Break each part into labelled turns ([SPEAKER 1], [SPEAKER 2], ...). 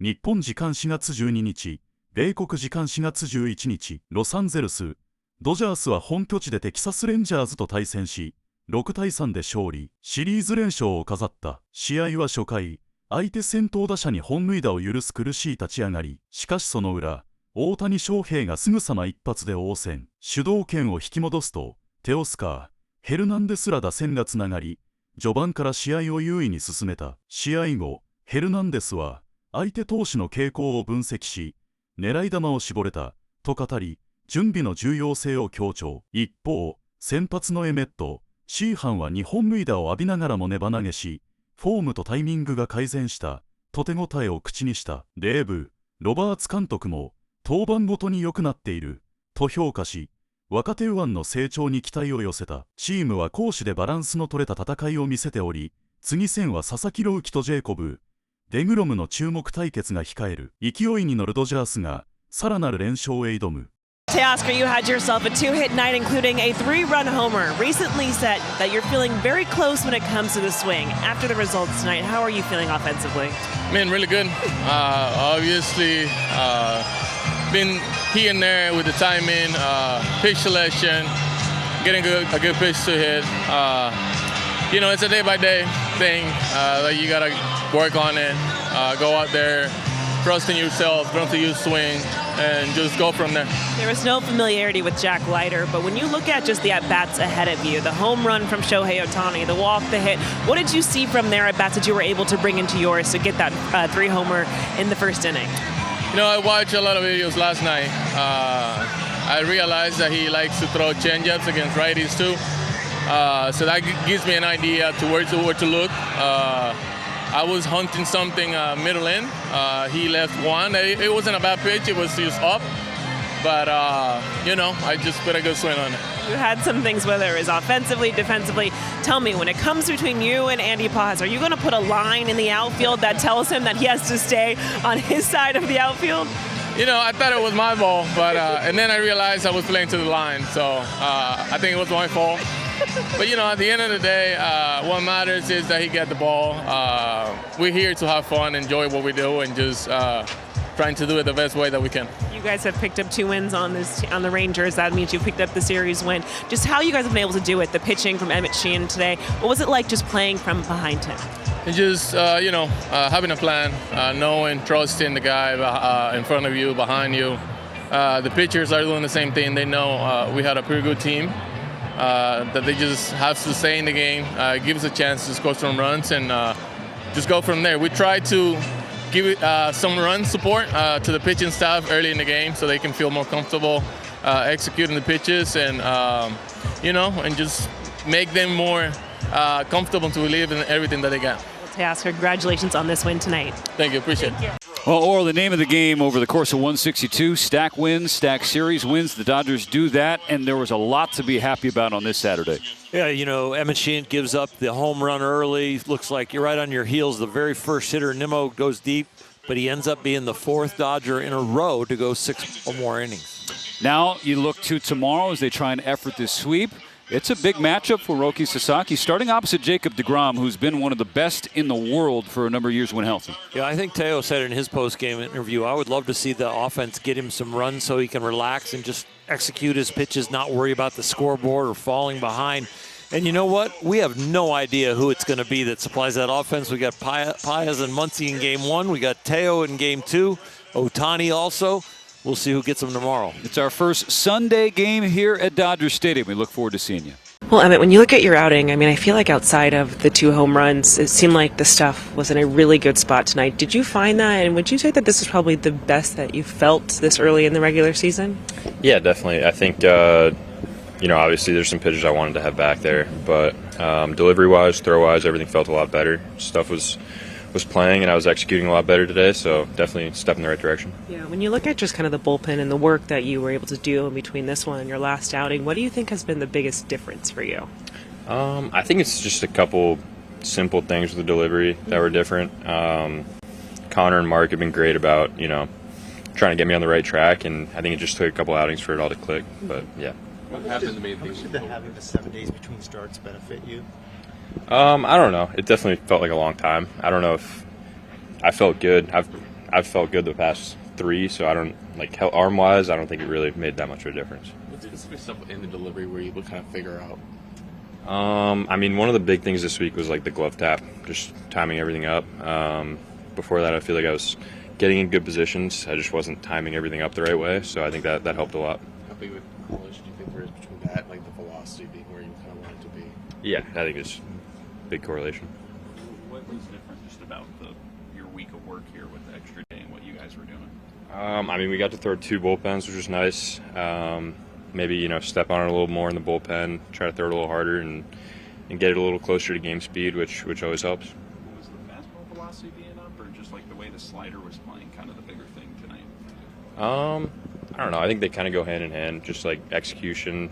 [SPEAKER 1] 日本時間4月12日、米国時間4月11日、ロサンゼルス、ドジャースは本拠地でテキサスレンジャーズと対戦し、6対3で勝利、シリーズ連勝を飾った。試合は初回、相手先頭打者に本塁打を許す苦しい立ち上がり、しかしその裏、大谷翔平がすぐさま一発で応戦、主導権を引き戻すと、テオスカー、ヘルナンデスら打線がつながり、序盤から試合を優位に進めた。試合後、ヘルナンデスは、相手投手の傾向を分析し、狙い球を絞れた、と語り、準備の重要性を強調。一方、先発のエメット、シーハンは2本塁打を浴びながらも粘投げし、フォームとタイミングが改善した、と手応えを口にした。デーブ、ロバーツ監督も、登板ごとに良くなっている、と評価し、若手右腕の成長に期待を寄せた。チームは攻守でバランスの取れた戦いを見せており、次戦は佐々木朗希とジェイコブ、デグロムの注目対決が控える。勢いに乗るドジャースが、さらなる連勝へ挑む。
[SPEAKER 2] Teoscar, you had yourself a two-hit night, including a three-run homer. Recently said that you're feeling very close when it comes to the swing. After the results tonight, how are you feeling offensively?
[SPEAKER 3] Man, really good. Obviously, been here and there with the timing, pitch selection, getting a good pitch to hit. It's a day-by-day thing. That you gotta work on it. Go out there, trust in yourself, don't to use swing, and just go from there.
[SPEAKER 2] There was no familiarity with Jack Leiter, but when you look at just the at-bats ahead of you, the home run from Shohei Ohtani, the walk, the hit, what did you see from their at-bats that you were able to bring into yours to get that three-homer in the first inning?
[SPEAKER 3] I watched a lot of videos last night. I realized that he likes to throw change-ups against righties too. So that gives me an idea to where to look. I was hunting something middle in. He left one. It wasn't a bad pitch. It was just up. But, I just put a good swing on it.
[SPEAKER 2] You had some things, whether it was offensively, defensively. Tell me, when it comes between you and Andy Paz, are you going to put a line in the outfield that tells him that he has to stay on his side of the outfield?
[SPEAKER 3] I thought it was my ball, but and then I realized I was playing to the line. So I think it was my fault. But, at the end of the day, what matters is that he got the ball. We're here to have fun, enjoy what we do, and just trying to do it the best way that we can.
[SPEAKER 2] You guys have picked up 2 wins on the Rangers. That means you picked up the series win. Just how you guys have been able to do it, the pitching from Emmett Sheehan today. What was it like just playing from behind him?
[SPEAKER 3] It's just, having a plan, knowing, trusting the guy in front of you, behind you. The pitchers are doing the same thing. They know we had a pretty good team. That they just have to stay in the game, give us a chance to score some runs, and just go from there. We try to give it some run support to the pitching staff early in the game so they can feel more comfortable executing the pitches, and and just make them more comfortable to believe in everything that they got.
[SPEAKER 2] Teoscar, congratulations on this win tonight.
[SPEAKER 3] Thank you, appreciate it.
[SPEAKER 4] Well, Oral, the name of the game over the course of 162, stack wins, stack series wins. The Dodgers do that, and there was a lot to be happy about on this Saturday.
[SPEAKER 5] Yeah, Emmett Sheehan gives up the home run early. Looks like you're right on your heels. The very first hitter, Nimmo, goes deep, but he ends up being the 4th Dodger in a row to go 6 or more innings.
[SPEAKER 4] Now you look to tomorrow as they try and effort this sweep. It's a big matchup for Roki Sasaki, starting opposite Jacob deGrom, who's been one of the best in the world for a number of years when healthy.
[SPEAKER 5] Yeah, I think Teo said in his post-game interview, I would love to see the offense get him some runs so he can relax and just execute his pitches, not worry about the scoreboard or falling behind. And you know what? We have no idea who it's going to be that supplies that offense. We got Paez and Muncy in Game 1. We got Teo in Game 2. Ohtani also. We'll see who gets them tomorrow.
[SPEAKER 4] It's our first Sunday game here at Dodger Stadium. We look forward to seeing you.
[SPEAKER 2] Well, Emmett, when you look at your outing, I feel like outside of the 2 home runs, it seemed like the stuff was in a really good spot tonight. Did you find that, and would you say that this is probably the best that you felt this early in the regular season?
[SPEAKER 6] Yeah, definitely. I think, obviously there's some pitches I wanted to have back there, but delivery-wise, throw-wise, everything felt a lot better. Stuff was playing, and I was executing a lot better today, so definitely a step in the right direction.
[SPEAKER 2] Yeah, when you look at just kind of the bullpen and the work that you were able to do in between this one and your last outing, what do you think has been the biggest difference for you?
[SPEAKER 6] I think it's just a couple simple things with the delivery that were different. Connor and Mark have been great about, trying to get me on the right track, and I think it just took a couple outings for it all to click, but yeah.
[SPEAKER 7] What happened to me? How should having the 7 days between starts benefit you?
[SPEAKER 6] I don't know. It definitely felt like a long time. I don't know if I felt good. I've I've felt good the past 3, so I don't, like, arm-wise, I don't think it really made that much of a difference.
[SPEAKER 8] Was there specific stuff in the delivery where you would kind of figure out?
[SPEAKER 6] I mean, one of the big things this week was, like, the glove tap, just timing everything up. Before that, I feel like I was getting in good positions. I just wasn't timing everything up the right way, so I think that helped a lot.
[SPEAKER 8] How big of a correlation do you think there is between that and, like, the velocity being where you kind of want it to be?
[SPEAKER 6] Yeah, I think it's a big correlation.
[SPEAKER 4] What was different just about your week of work here with the extra day and what you guys were doing?
[SPEAKER 6] I mean, we got to throw 2 bullpens, which was nice. Maybe, you know, step on it a little more in the bullpen, try to throw it a little harder and get it a little closer to game speed, which always helps.
[SPEAKER 4] Was the fastball velocity being up, or just like the way the slider was playing kind of the bigger thing tonight?
[SPEAKER 6] I don't know. I think they kind of go hand in hand, just like execution,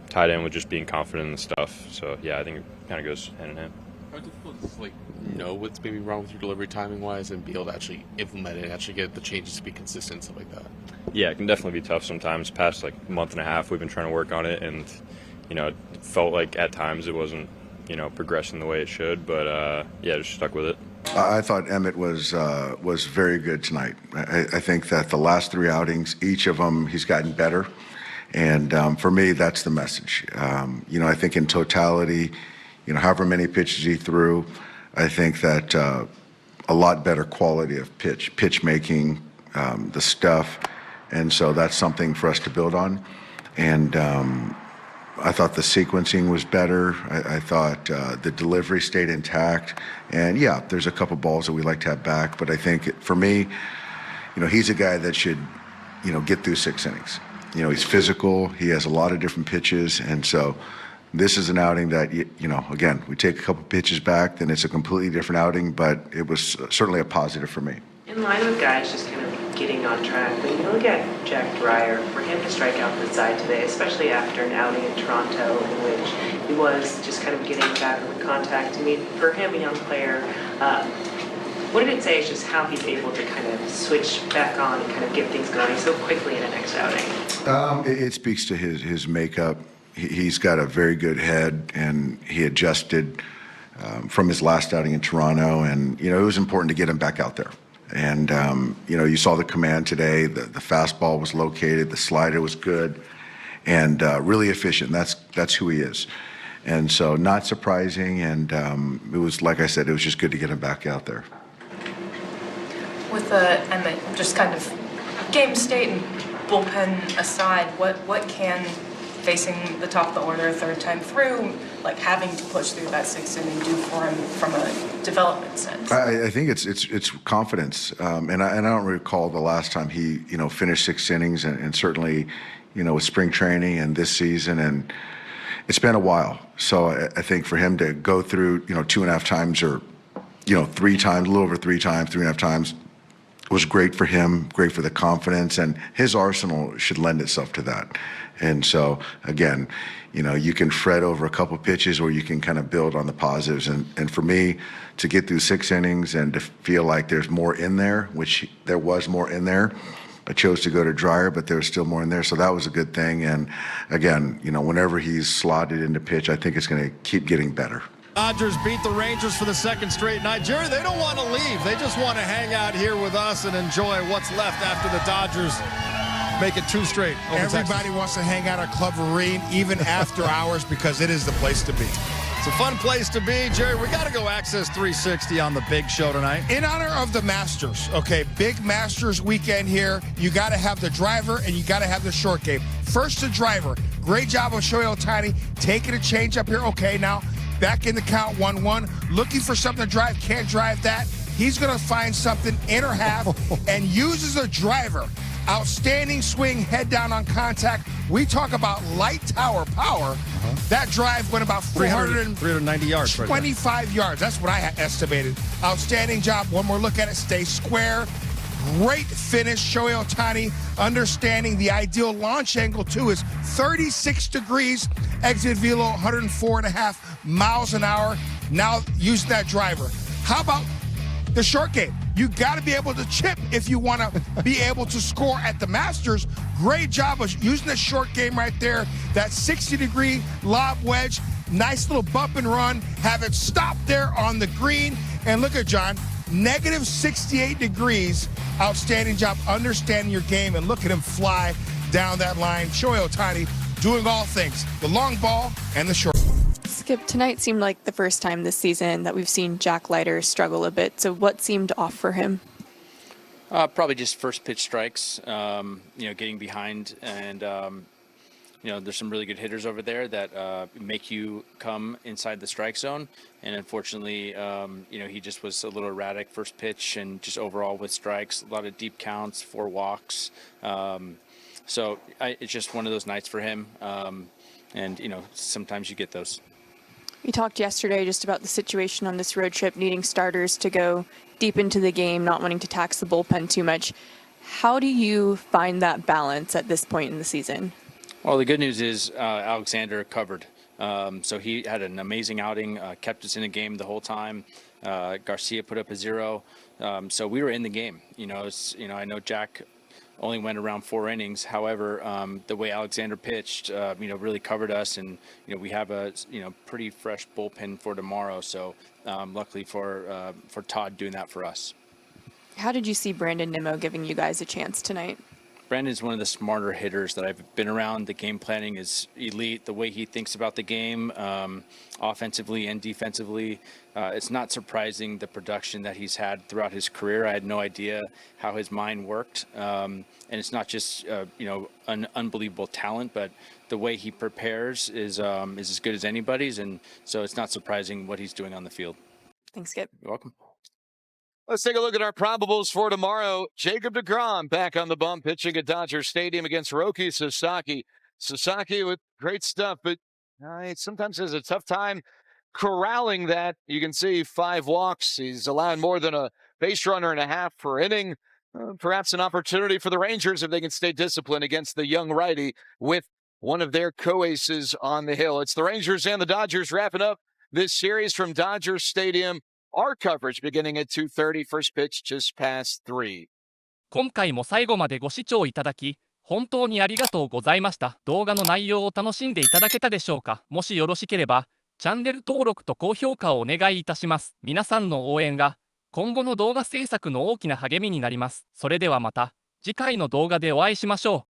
[SPEAKER 6] tied in with just being confident in the stuff. So, yeah, I think it kind of goes hand in hand.
[SPEAKER 8] How difficult is it to, like, know what's maybe wrong with your delivery timing-wise and be able to actually implement it and actually get the changes to be consistent, stuff like that?
[SPEAKER 6] Yeah, it can definitely be tough sometimes. Past, like, month and a half, we've been trying to work on it, and, you know, it felt like at times it wasn't, you know, progressing the way it should, but, yeah, just stuck with it.
[SPEAKER 9] I thought Emmett was very good tonight. I think that the last 3 outings, each of them, he's gotten better. And for me, that's the message. You know, I think in totality, you know, however many pitches he threw, I think that a lot better quality of pitch making, the stuff. And so that's something for us to build on. And I thought the sequencing was better. I thought the delivery stayed intact. And yeah, there's a couple balls that we like to have back. But I think for me, you know, he's a guy that should, you know, get through 6 innings. You know, he's physical. He has a lot of different pitches. And so this is an outing that, you know, again, we take a couple pitches back, then it's a completely different outing. But it was certainly a positive for me.
[SPEAKER 2] In line with guys just kind of getting on track, when you look at Jack Dreyer, for him to strike out the side today, especially after an outing in Toronto in which he was just kind of getting back on the contact, I mean, for him, a young player, what did it say is just how he's able to kind of switch back on and kind of get things going so quickly in the next outing?
[SPEAKER 9] It speaks to his makeup. He's got a very good head, and he adjusted from his last outing in Toronto, and, you know, it was important to get him back out there. And, you know, you saw the command today. The fastball was located. The slider was good and really efficient. That's who he is. And so not surprising. And it was, like I said, it was just good to get him back out there.
[SPEAKER 10] With Emmett, just kind of game state and bullpen aside, what can facing the top of the order 3rd time through, like having to push through that 6th inning, do for him from a development sense?
[SPEAKER 9] I think it's confidence, and I don't recall the last time he, you know, finished 6 innings, and certainly, you know, with spring training and this season, and it's been a while. So I think for him to go through, you know, 2.5 times or, you know, 3 times, a little over 3 times, 3.5 times, was great for him, great for the confidence, and his arsenal should lend itself to that. And so, again, you know, you can fret over a couple pitches or you can kind of build on the positives. And for me, to get through 6 innings and to feel like there's more in there, which there was more in there, I chose to go to Dreyer, but there was still more in there. So that was a good thing. And again, you know, whenever he's slotted into pitch, I think it's going to keep getting better.
[SPEAKER 11] Dodgers beat the Rangers for the 2nd straight night. Jerry, they don't want to leave. They just want to hang out here with us and enjoy what's left after the Dodgers make it 2 straight.
[SPEAKER 12] Everybody wants to hang out at Club Marine, even after hours, because it is the place to be.
[SPEAKER 11] It's a fun place to be. Jerry, we got to go Access 360 on the big show tonight.
[SPEAKER 12] In honor of the Masters, okay, big Masters weekend here. You got to have the driver and you got to have the short game. First, the driver. Great job of Shohei Ohtani taking a change up here. Okay, now back in the count 1-1. Looking for something to drive, can't drive that. He's going to find something inner half and uses a driver. Outstanding swing, head down on contact. We talk about light tower power. That drive went about
[SPEAKER 11] 390 yards.
[SPEAKER 12] 25 yards. That's what I estimated. Outstanding job. One more look at it. Stay square. Great finish. Shohei Ohtani understanding the ideal launch angle, too, is 36 degrees. Exit velo 104.5 miles an hour. Now using that driver. How about the short game? You got to be able to chip if you want to be able to score at the Masters. Great job of using the short game right there. That 60-degree lob wedge. Nice little bump and run. Have it stop there on the green. And look at John. negative 68 degrees. Outstanding job understanding your game, and look at him fly down that line. Shohei Ohtani doing all things, the long ball and the short.
[SPEAKER 13] Skip, tonight seemed like the first time this season that we've seen Jack Leiter struggle a bit. So what seemed off for him?
[SPEAKER 14] Probably just first pitch strikes, getting behind, and there's some really good hitters over there that make you come inside the strike zone. And unfortunately, he just was a little erratic first pitch and just overall with strikes, a lot of deep counts, 4 walks. So it's just one of those nights for him. And sometimes you get those.
[SPEAKER 13] We talked yesterday just about the situation on this road trip, needing starters to go deep into the game, not wanting to tax the bullpen too much. How do you find that balance at this point in the season?
[SPEAKER 14] Well, the good news is Alexander covered. So he had an amazing outing, kept us in the game the whole time. Garcia put up a 0. So we were in the game. I know Jack only went around 4 innings. However, the way Alexander pitched, really covered us, and we have a pretty fresh bullpen for tomorrow. So luckily for Todd doing that for us.
[SPEAKER 13] How did you see Brandon Nimmo giving you guys a chance tonight?
[SPEAKER 14] Brandon's one of the smarter hitters that I've been around. The game planning is elite. The way he thinks about the game, offensively and defensively, it's not surprising the production that he's had throughout his career. I had no idea how his mind worked, and it's not just an unbelievable talent, but the way he prepares is as good as anybody's, and so it's not surprising what he's doing on the field.
[SPEAKER 13] Thanks, Skip.
[SPEAKER 14] You're welcome.
[SPEAKER 15] Let's take a look at our probables for tomorrow. Jacob deGrom back on the bump, pitching at Dodger Stadium against Roki Sasaki. Sasaki with great stuff, but sometimes has a tough time corralling that. You can see 5 walks. He's allowing more than a base runner and a half per inning. Perhaps an opportunity for the Rangers if they can stay disciplined against the young righty with one of their co-aces on the hill. It's the Rangers and the Dodgers wrapping up this series from Dodger Stadium. Our coverage beginning at 2:30, first pitch just past 3.
[SPEAKER 16] 今回も最後までご視聴いただき本当にありがとうございました。動画の内容を楽しんでいただけたでしょうか。もしよろしければチャンネル登録と高評価をお願いいたします。皆さんの応援が今後の動画制作の大きな励みになります。それではまた次回の動画でお会いしましょう。